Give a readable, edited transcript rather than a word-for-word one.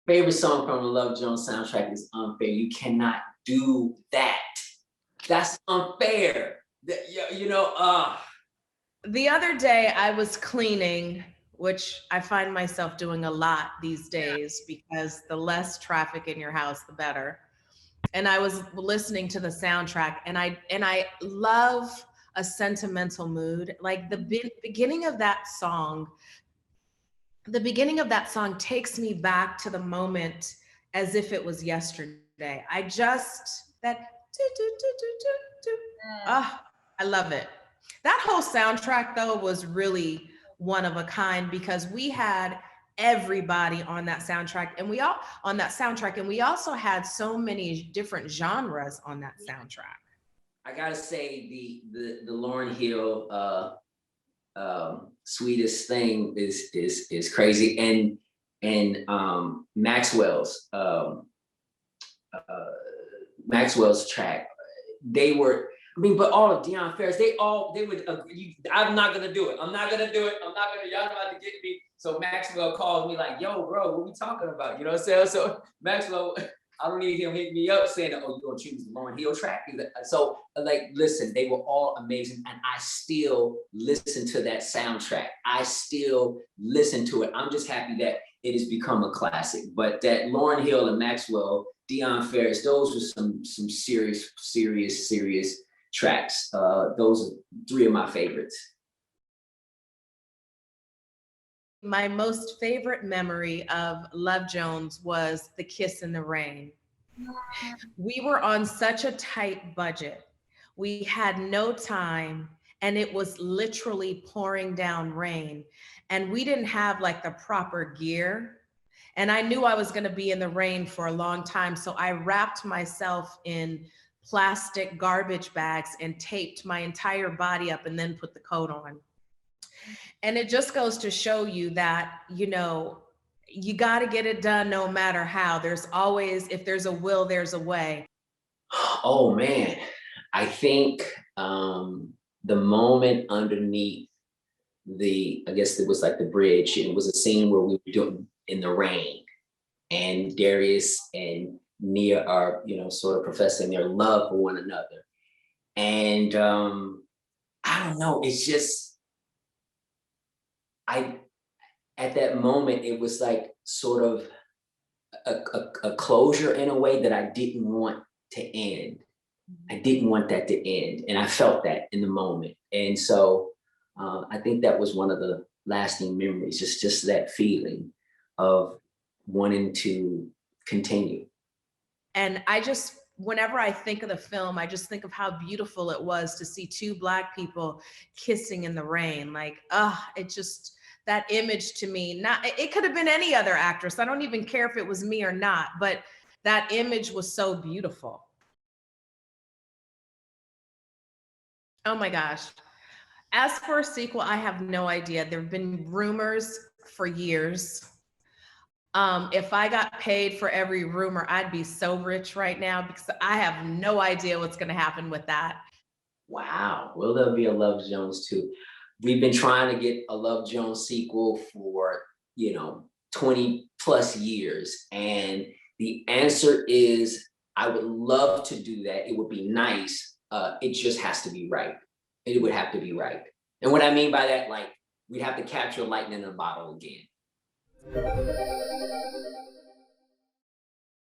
Favorite song from the Love Jones soundtrack is Unfair. You cannot do that. That's unfair. The other day I was cleaning, which I find myself doing a lot these days because the less traffic in your house, the better. And I was listening to the soundtrack, and I love a sentimental mood. Like beginning of that song, the beginning of that song takes me back to the moment as if it was yesterday. I just that I love it. That whole soundtrack though was really one of a kind because we had everybody on that soundtrack, and we also had so many different genres on that soundtrack. I gotta say the Lauryn Hill Sweetest Thing is crazy, and Maxwell's track. But all of Deion Ferris, they would agree. I'm not gonna do it. Y'all about to get me. So Maxwell calls me like, yo, bro, what we talking about? You know what I'm saying? So Maxwell, I don't need him hitting me up saying, oh, you gonna choose the Lauryn Hill track? So like, listen, they were all amazing. And I still listen to that soundtrack. I still listen to it. I'm just happy that it has become a classic. But that Lauryn Hill and Maxwell, Deion Ferris, those were some serious tracks. Those are three of my favorites. My most favorite memory of Love Jones was the Kiss in the Rain. We were on such a tight budget. We had no time, and it was literally pouring down rain. And we didn't have like the proper gear. And I knew I was going to be in the rain for a long time. So I wrapped myself in plastic garbage bags and taped my entire body up and then put the coat on. And it just goes to show you that, you got to get it done no matter how. There's always, if there's a will, there's a way. Oh man, I think the moment underneath I guess it was like the bridge, it was a scene where we were doing in the rain, and Darius and Nia are, sort of professing their love for one another. And I don't know, it's just, at that moment, it was like sort of a closure in a way that I didn't want to end. I didn't want that to end. And I felt that in the moment. And so I think that was one of the lasting memories, just that feeling of wanting to continue. And whenever I think of the film, I just think of how beautiful it was to see two Black people kissing in the rain. Like, that image to me, it could have been any other actress. I don't even care if it was me or not, but that image was so beautiful. Oh my gosh. As for a sequel, I have no idea. There have been rumors for years. If I got paid for every rumor, I'd be so rich right now because I have no idea what's going to happen with that. Wow. Will there be a Love Jones 2? We've been trying to get a Love Jones sequel for, 20 plus years. And the answer is, I would love to do that. It would be nice. It just has to be right. It would have to be right. And what I mean by that, like, we'd have to capture lightning in a bottle again.